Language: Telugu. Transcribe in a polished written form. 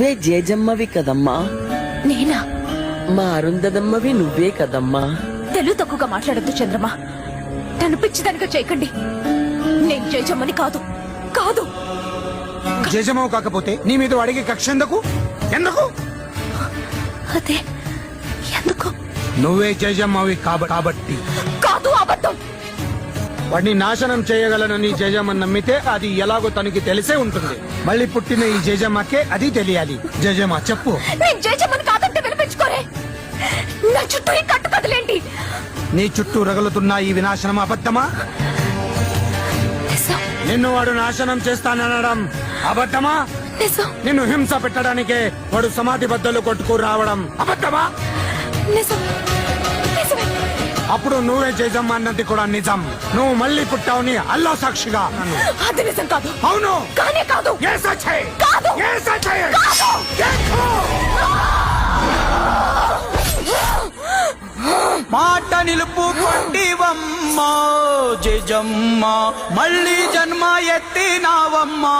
నువ్వే జేజమ్మవి కదమ్మా. నేనా? మా అరుంధదమ్మవి నువ్వే కదమ్మా. తెలుగు తక్కువగా మాట్లాడద్దు చంద్రమా. నన్ను పిచ్చిదానిగా చేయకండి. నేను జేజమ్మని కాదు. కాదు. జేజమ్మవు కాకపోతే నీ మీద అడిగే కక్ష ఎందుకు? ఎందుకు? అదే ఎందుకు? నువ్వే జేజమ్మవి కాబట్టి. కాదు, అబద్ధం. వాడిని నాశనం చేయగలనని జేజమ్మని నమ్మితే అది ఎలాగో తనకి తెలిసే ఉంటుంది. మళ్ళీ పుట్టిన ఈ జేజమ్మకే అది తెలియాలి. జేజమ్మ చెప్పు. నేను జేజమ్మని కాదంటే వినిపించుకోరే. నా చుట్టూ ఈ కట్టు కదలేంటి? నీ చుట్టూ రగులుతున్న ఈ వినాశనం అబద్ధమా? నిన్ను వాడు నాశనం చేస్తాననడం అబద్ధమా? నిన్ను హింస పెట్టడానికే వాడు సమాధి బద్దలు కొట్టుకు రావడం అబద్ధమా? అప్పుడు నువ్వే జేజమ్మ అన్నది కూడా నిజం. నువ్వు మళ్ళీ పుట్టావుని అల్లా సాక్షిగా. అది నిజం కాదు. అవును. కానీ కాదు. ఏ సచ్చే? కాదు. ఏ సచ్చే? మాట నిలుపుకొంటివమ్మా జేజమ్మ, మళ్ళీ జన్మ ఎత్తినావమ్మా.